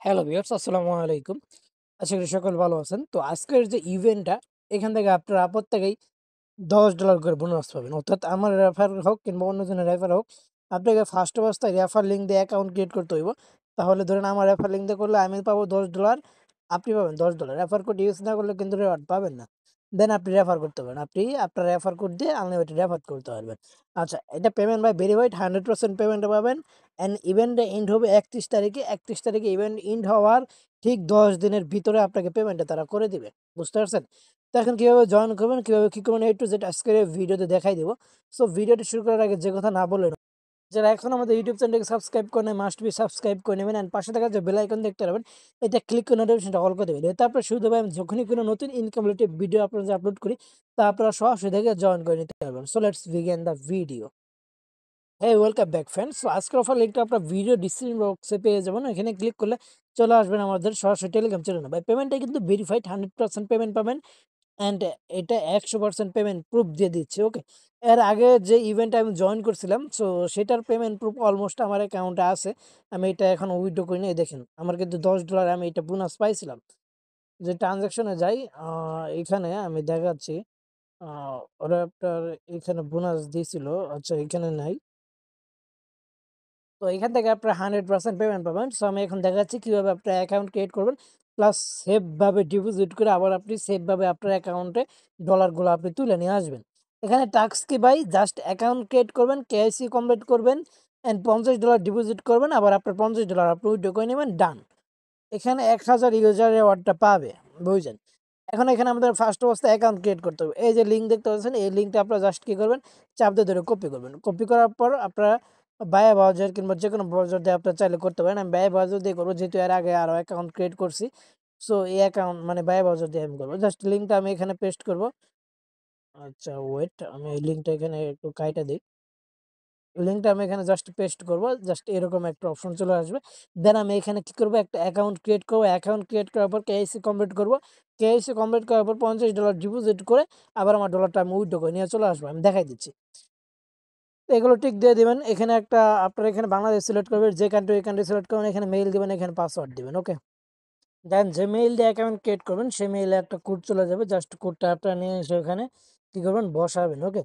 Hello viewers, আসসালামু আলাইকুম। আশা করি সকল ভালো আছেন। তো আজকের যে ইভেন্টটা, এখান থেকে আপনারা প্রত্যেকেই $10 করে বোনাস পাবেন। অর্থাৎ আমার রেফার হোক কিংবা অন্যজনের রেফার হোক, আপনাকে ফার্স্ট অবস্থায় রেফার লিঙ্ক দিয়ে অ্যাকাউন্ট ক্রিয়েট করতে হইব। তাহলে ধরেন আমার রেফার লিঙ্ক দিয়ে করলে আমি পাবো $10, আপনি পাবেন $10। রেফার কোড ইউজ না করলে কিন্তু রেওয়ার্ড পাবেন না। দেন আপনি রেফার করতে পারেন। আপনি আপনার রেফার কোড দিয়ে আনলিমিটেড রেফার করতে পারবেন। আচ্ছা, এটা পেমেন্ট বাই ভেরিফাইড 100% পেমেন্টটা পাবেন। অ্যান্ড ইভেন্টটা এন্ড হবে 31 তারিখে। 31 তারিখে ইভেন্ট এন্ড হওয়ার ঠিক 10 দিনের ভিতরে আপনাকে পেমেন্টটা তারা করে দিবে। বুঝতে পারছেন? তো এখন কিভাবে জয়েন করবেন, কিভাবে কি করবেন, A to Z আজকের এই ভিডিওতে দেখাই দিব। সো ভিডিওটি শুরু করার আগে যে কথা না বললে নয়, যারা এখন আমাদের ইউটিউব চ্যানেলকে সাবস্ক্রাইব করে নেয় মাস্ট বি সাবস্ক্রাইব করে নেবেন, এন্ড পাশে থাকা যে বেল আইকন দেখতে পাবেন, এটা ক্লিক করে নোটিফিকেশনটা অল করে দেবেন। এতে আপনার সুবিধা হবে, আমি যখনই কোনো নতুন ইনকাম রিলেটেড ভিডিও আপনারা আপলোড করি, তা আপনারা সরাসরি দেখে জয়েন করে নিতে পারবেন। So let's begin the video. হ্যাঁ, ওয়েলকাম ব্যাক ফ্রেন্ডস। সো আজকের অফার লিঙ্কটা আপনার ভিডিও ডিসক্রিপশন বক্সে পেয়ে যাবেন। এখানে ক্লিক করলে চলে আসবেন আমাদের সরাসরি টেলিগ্রাম চ্যানেলে। ভাই পেমেন্টটা কিন্তু ভেরিফাইড 100% পেমেন্ট পাবেন। অ্যান্ড এটা 100% পেমেন্ট প্রুফ দিয়ে দিচ্ছি। ওকে, এর আগে যে ইভেন্টে আমি জয়েন করছিলাম, সো সেটার পেমেন্ট প্রুফ অলমোস্ট আমার অ্যাকাউন্টে আছে। আমি এটা এখন উইথড্র করি নাই। দেখেন আমার কিন্তু $10 আমি এটা বোনাস পাইছিলাম। যে ট্রানজাকশনে যাই, এখানে আমি দেখাচ্ছি। ওরা আপনার এখানে বোনাস দিয়েছিল। আচ্ছা, এখানে নাই। তো এখান থেকে আপনার 100% পেমেন্ট পাবেন। সো আমি এখন দেখাচ্ছি কিভাবে আপনার অ্যাকাউন্ট ক্রিয়েট করবেন, প্লাস সেভ ভাবে ডিপোজিট করে আবার আপনি সেভ ভাবে আপনার অ্যাকাউন্টে ডলারগুলো আপনি তুলে নিয়ে আসবেন। এখানে টাস্ক কি ভাই, জাস্ট অ্যাকাউন্ট ক্রিয়েট করবেন, কেওয়াইসি কমপ্লিট করবেন, এন্ড $50 ডিপোজিট করবেন, আবার আপনার $50 আপনি উইথড্র করে নেবেন, ডান। এখানে 1000 ইউজার রিওয়ার্ডটা পাবে, বুঝছেন? এখন এখানে আমাদের ফার্স্ট অবস্থায় অ্যাকাউন্ট ক্রিয়েট করতে হবে। এই যে লিঙ্ক দেখতে পাচ্ছেন, এই লিঙ্কটা আপনারা জাস্ট কি করবেন, চাপ দিয়ে ধরে কপি করবেন। কপি করার পর আপনারা বায়া ব্রাউজার কিংবা যেকোনো ব্রাউজার দিয়ে আপনারা চাইলে করতে পারেন। আমি বায়া ব্রাউজার দিয়ে করবো, যেহেতু এর আগে আরো অ্যাকাউন্ট ক্রিয়েট করছি। সো এই অ্যাকাউন্ট মানে বায়া ব্রাউজার দিয়ে আমি করবো। জাস্ট লিঙ্কটা আমি এখানে পেস্ট করব। আচ্ছা ওয়েট, আমি এই লিঙ্কটা এখানে একটু কাইটা দিই। লিঙ্কটা আমি এখানে জাস্ট পেস্ট করব। জাস্ট এরকম একটা অপশন চলে আসবে। দেন আমি এখানে কি করব, একটা অ্যাকাউন্ট ক্রিয়েট করব। অ্যাকাউন্ট ক্রিয়েট করার পর কেওয়াইসি কমপ্লিট করব। কেওয়াইসি কমপ্লিট করার পর $50 ডিপোজিট করে আবার আমার ডলারটা আমি উইথড্র করে নিয়ে চলে আসবো। আমি দেখাই দিচ্ছি। তো এগুলো টিক দিয়ে দিবেন। এখানে একটা আপনার এখানে বাংলাদেশ সিলেক্ট করবেন, যে কান্ট্রি ওই কান্ট্রি সিলেক্ট করবেন, এখানে মেইল দিবেন, এখানে পাসওয়ার্ড দিবেন। ওকে, দেন যে মেইল দিয়ে অ্যাকাউন্ট ক্রিয়েট করবেন সেই মেইলে একটা কোড চলে যাবে। জাস্ট কোডটা আপনারা নিয়ে এসে ওখানে কি করবেন, বসাবেন। ওকে,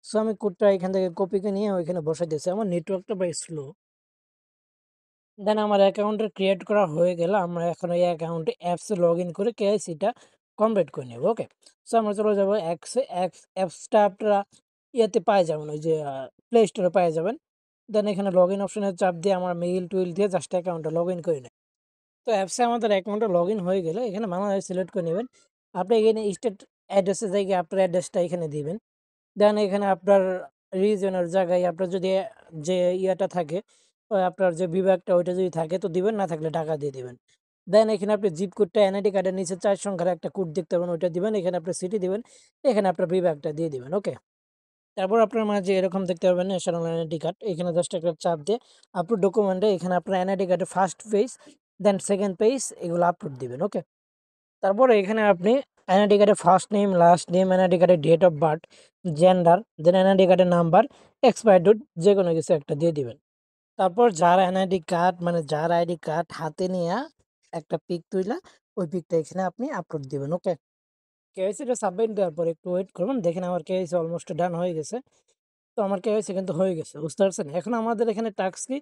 সো আমি কোডটা এখান থেকে কপি করে নিয়ে ওইখানে বসাই দিয়েছি। আমার নেটওয়ার্কটা বেশ স্লো। দেন আমার অ্যাকাউন্টটা ক্রিয়েট করা হয়ে গেল। আমরা এখন এই অ্যাকাউন্টে অ্যাপসে লগ ইন করে কেওয়াইসিটা কমপ্লিট করে নেব। ওকে, সো আমরা চলে যাবো অ্যাপসটা আপনারা ইয়েতে পাই যাবেন, ওই যে প্লে স্টোরে পাই যাবেন। দেন এখানে লগ ইন অপশনে চাপ দিয়ে আমার মেইল টুইল দিয়ে জাস্ট অ্যাকাউন্টটা লগ ইন করে নেব। তো অ্যাপসে আমাদের অ্যাকাউন্টটা লগ ইন হয়ে গেলে এখানে বাংলাদেশ সিলেক্ট করে নেবেন। আপনি এখানে স্টেট অ্যাড্রেসে যাই গিয়ে আপনার অ্যাড্রেসটা এখানে দিবেন। দেন এখানে আপনার রিজনের জায়গায় আপনার যদি যে ইয়েটা থাকে, আপনার যে বিভাগটা ওইটা যদি থাকে তো দিবেন, না থাকলে টাকা দিয়ে দিবেন। দেন এখানে আপনি জিপ কোডটা এনআইডি কার্ডের নিচে 4 সংখ্যার একটা কোড দেখতে পাবেন, ওইটা দিবেন। এখানে আপনার সিটি দিবেন, এখানে আপনার বিভাগটা দিয়ে দিবেন। ওকে, তারপর আপনার মাঝে এরকম দেখতে পাবেন ন্যাশনাল এনআইডি কার্ড। এখানে জাস্ট একটা চাপ দিয়ে আপলোড ডকুমেন্টে এখানে আপনার এনআইডি কার্ডের first page, then second page, এগুলো আপলোড দিবেন। ওকে, তারপরে এখানে আপনি এনআইডি কার্ডের first name, last name, NID কার্ডের date of birth, gender, then NID কার্ডের নাম্বার, এক্সপায়ার ডেট, যে কোনো কিছু একটা দিয়ে দিবেন। তারপর যার এনআইডি কার্ড মানে যার আইডি কার্ড হাতে নিয়ে একটা পিক তুইলা ওই পিকটা এখানে আপনি আপলোড দিবেন। ওকে, কেওয়াইসিটা সাবমিট দেওয়ার পর একটু ওয়েট করবেন। দেখেন আমার কেওয়াইসি অলমোস্ট ডান হয়ে গেছে। তো আমার কেওয়াইসি কিন্তু হয়ে গেছে, বুঝতে পারছেন? এখন আমাদের এখানে টাস্ক কি,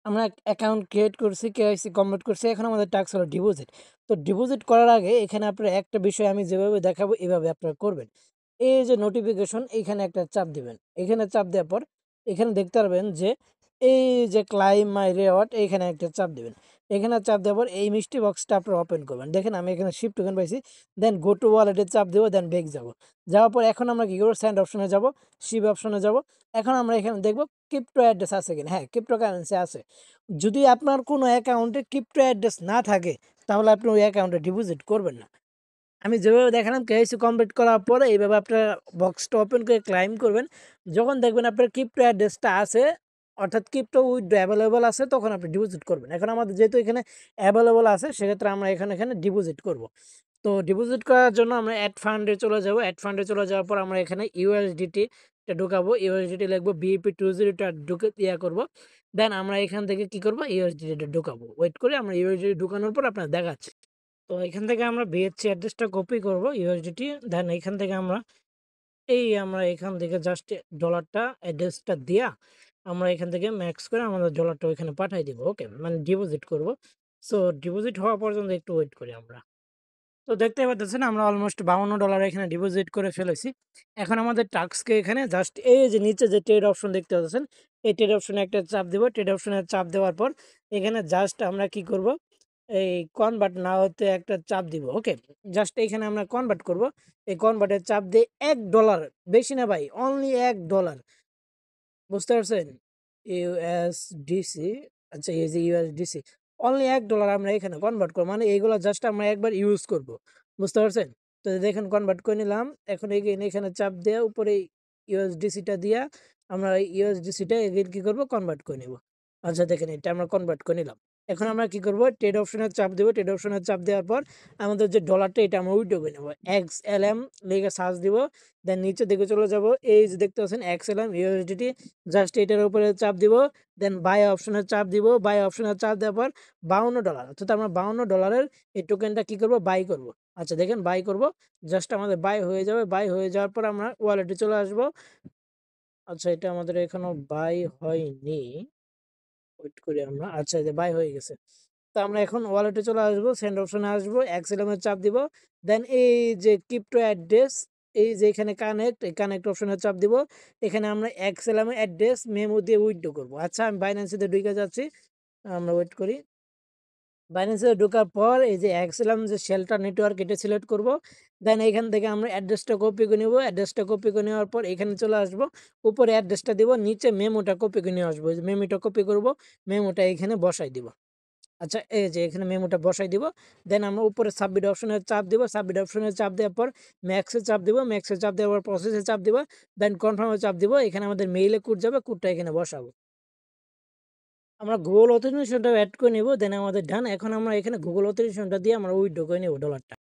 আমরা অ্যাকাউন্ট ক্রিয়েট করছি, কেওয়াইসি কমপ্লিট করছি, এখন আমাদের টাস্ক হলো ডিপোজিট। তো ডিপোজিট করার আগে এখানে আপনার একটা বিষয় আমি যেভাবে দেখাবো এভাবে আপনারা করবেন। এই যে নোটিফিকেশন, এইখানে একটা চাপ দিবেন। এখানে চাপ দেওয়ার পর এখানে দেখতে পারবেন যে এই যে ক্লাইম মাই রেওয়ার্ড, এইখানে একটা চাপ দিবেন। এখানে চাপ দেওয়ার পর এই মিষ্টি বক্সটা আপনারা ওপেন করবেন। দেখেন আমি এখানে শিফট টোকেন পাইছি। দেন গো টু ওয়ালেটে চাপ দেবো, দেন ব্যাক যাবো। যাওয়ার পর এখন আমরা কি করবো, সেন্ড অপশনে যাব, শিপ অপশনে যাব। এখন আমরা এখানে দেখবো ক্রিপ্টো অ্যাড্রেস আছে কিনা। হ্যাঁ, ক্রিপ্টো কারেন্সি আছে। যদি আপনার কোনো অ্যাকাউন্টে ক্রিপ্টো অ্যাড্রেস না থাকে, তাহলে আপনি ওই অ্যাকাউন্টে ডিপোজিট করবেন না। আমি যেভাবে দেখালাম কেওয়াইসি কমপ্লিট করার পরে এইভাবে আপনার বক্সটা ওপেন করে ক্লাইম করবেন। যখন দেখবেন আপনার ক্রিপ্টো অ্যাড্রেসটা আছে, অর্থাৎ ক্রিপ্টো উইথড্র অ্যাভেলেবল আছে, তখন আপনি ডিপোজিট করবেন। এখন আমাদের যেহেতু এখানে অ্যাভেলেবল আছে, সেক্ষেত্রে আমরা এখানে ডিপোজিট করব। তো ডিপোজিট করার জন্য আমরা অ্যাড ফান্ডে চলে যাব। অ্যাড ফান্ডে চলে যাওয়ার পর আমরা এখানে ইউএসডিটি টা ঢুকাবো, ইউএসডিটি লিখবো, BEP20 ঢুকে করবো। দেন আমরা এখান থেকে কি করবো, ইউএসডিটি ঢুকাবো। ওয়েট করে আমরা ইউএসডিটি ঢুকানোর পর আপনার দেখাচ্ছি। তো এখান থেকে আমরা বিএসসি অ্যাড্রেসটা কপি করবো ইউএসডিটি। দেন এখান থেকে আমরা এখান থেকে জাস্ট ডলারটা অ্যাড্রেসটা দিয়া আমরা এখান থেকে ম্যাক্স করে আমাদের ডলারটা ওইখানে পাঠাই দিব। ওকে, মানে ডিপোজিট করব। সো ডিপোজিট হওয়া পর্যন্ত একটু ওয়েট করি আমরা। তো দেখতে পাচ্ছেন আমরা অলমোস্ট $52 এখানে ডিপোজিট করে ফেলেছি। এখন আমাদের টাস্ককে এখানে জাস্ট এই যে নিচে যে ট্রেড অপশন দেখতে পাচ্ছেন, এই ট্রেড অপশনে একটা চাপ দেব। ট্রেড অপশনে চাপ দেওয়ার পর এখানে জাস্ট আমরা কি করব, এই কনভার্ট না হতে একটা চাপ দিব। ওকে, জাস্ট এখানে আমরা কনভার্ট করব। এই কনভার্টের চাপ দিয়ে $1, বেশি না ভাই, অনলি $1, বুঝতে পারছেন? ইউএসডিসি, আচ্ছা এই যে ইউএসডিসি, অনলি $1 আমরা এখানে কনভার্ট করবো, মানে এইগুলো জাস্ট আমরা একবার ইউজ করব, বুঝতে পারছেন? তো দেখেন কনভার্ট করে নিলাম। এখন এখানে চাপ দেওয়া উপরে ইউএসডিসিটা দিয়া আমরা ইউএসডিসিটা এগেইন কি করব, কনভার্ট করে নিব। আচ্ছা দেখেন এটা আমরা কনভার্ট করে নিলাম। এখন আমরা কি করব, ট্রেড অপশনের চাপ দেব। ট্রেড অপশনের চাপ দেওয়ার পর আমাদের যে ডলারটা এটা আমরা উইথড্র করে নেব। XLM লিখে সার্চ দিব। দেন নিচে দিকে চলে যাব, এই যে দেখতে পাচ্ছেন XLM ইউএসডিটি, জাস্ট এটার উপরে চাপ দিব। দেন বাই অপশনে চাপ দিব। বাই অপশনে চাপ দেওয়ার পর $52, অর্থাৎ আমরা $52 এই টোকেনটা কি করব, বাই করব। আচ্ছা দেখেন বাই করব, জাস্ট আমাদের বাই হয়ে যাবে। বাই হয়ে যাওয়ার পর আমরা ওয়ালেটে চলে আসব। আচ্ছা এটা আমাদের এখনো বাই হয়নি, ওয়েট করি আমরা। আচ্ছা এই যে বাই হয়ে গেছে। তো আমরা এখন ওয়ালেটে চলে আসবো, সেন্ড অপশনে আসবো, XLM এর চাপ দিব। দেন এই যে ক্রিপ্টো অ্যাড্রেস, এই যে এখানে কানেক্ট, এই কানেক্ট অপশনে চাপ দিব। এখানে আমরা XLM এর অ্যাড্রেস মেমো দিয়ে উইথড্র করবো। আচ্ছা আমি বাইন্যান্সে ঢুকে যাচ্ছি, আমরা ওয়েট করি। বাইন্যান্সে ঢোকার পর এই যে XLM যে শেল্টার নেটওয়ার্ক এটা সিলেক্ট করব। দেন এখান থেকে আমরা অ্যাড্রেসটা কপি করে নেব। অ্যাড্রেসটা কপি করে নেওয়ার পর এখানে চলে আসব, উপরে অ্যাড্রেসটা দিব, নিচে মেমোটা কপি করে নিয়ে আসবো। মেমোটা কপি করব, মেমোটা এখানে বসাই দিব। আচ্ছা এই যে এখানে মেমোটা বসাই দিব। দেন আমরা উপরে সাবমিট অপশনে চাপ দিব। সাবমিট অপশনে চাপ দেওয়ার পর ম্যাক্সে চাপ দিব। ম্যাক্সে চাপ দেওয়ার পর প্রসেসে চাপ দিব। দেন কনফার্মে চাপ দিব। এখানে আমাদের মেইলে কোড যাবে, কোডটা এখানে বসাবো। আমরা গুগল অথেন্টিকেশনটা এড করে নিব। দেন আমাদের ডান। এখন আমরা এখানে গুগল অথেন্টিকেশনটা দিয়ে আমরা উইথড্র করে নেব ডলারটা।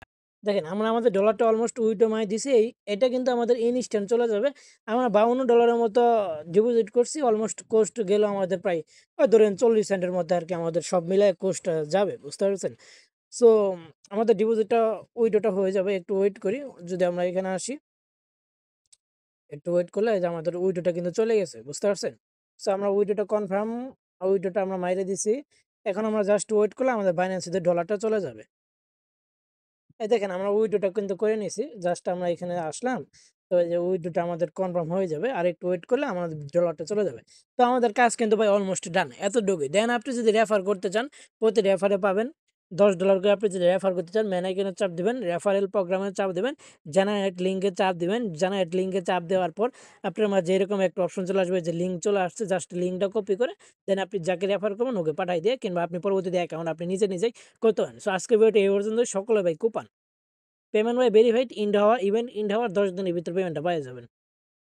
দেখেন আমরা আমাদের ডলারটা অলমোস্ট উইথড্র মানে দিছি। এটা কিন্তু আমাদের ইনস্ট্যান্ট চলে যাবে। আমরা $52 মতো ডিপোজিট করছি। অলমোস্ট কোস্ট গেল আমাদের প্রায় ধরেন 40 সেন্টের মধ্যে আর কি, আমাদের সব মিলায় কোস্টটা যাবে, বুঝতে পারছেন? সো আমাদের ডিপোজিটটা উইথড্রটা হয়ে যাবে। একটু ওয়েট করি। যদি আমরা এখানে আসি, একটু ওয়েট করলে এই যে আমাদের উইডোটা কিন্তু চলে গেছে, বুঝতে পারছেন? সো আমরা উইডোটা কনফার্ম, উইডোটা আমরা মাইরে দিছি। এখন আমরা জাস্ট ওয়েট করলে আমাদের বাইন্যান্সে ডলারটা চলে যাবে। এই দেখেন আমরা উইডোটা কিন্তু করে নিছি। জাস্ট আমরা এখানে আসলাম। তো এই যে উইডোটা আমাদের কনফার্ম হয়ে যাবে। আর একটু ওয়েট করলে আমাদের ডলারটা চলে যাবে। তো আমাদের কাজ কিন্তু ভাই অলমোস্ট ডান। এতটুকুই। দেন আপনি যদি রেফার করতে চান, প্রতি রেফারে পাবেন $10 করে। আপনি যদি রেফার করতে চান, মেন আইকনে চাপ দিবেন, রেফারেল প্রোগ্রামে চাপ দিবেন, জেনারেট লিঙ্কে চাপ দিবেন। জেনারেট লিঙ্কে চাপ দেওয়ার পর আপনার মাঝে এরকম একটা অপশন চলে আসবে যে লিঙ্ক চলে আসছে। জাস্ট লিঙ্কটা কপি করে দেন আপনি যাকে রেফার করবেন ওকে পাঠাই দিয়ে, কিংবা আপনি পরবর্তীতে অ্যাকাউন্ট আপনি নিজেই করতে পারেন। সো আজকের ভিডিওটা এই পর্যন্ত। সকলে ভাই coupon payment by verified end হওয়ার ইভেন্ট ইন্ড হওয়ার 10 দিনের ভিতরে পেমেন্টটা পেয়ে যাবেন।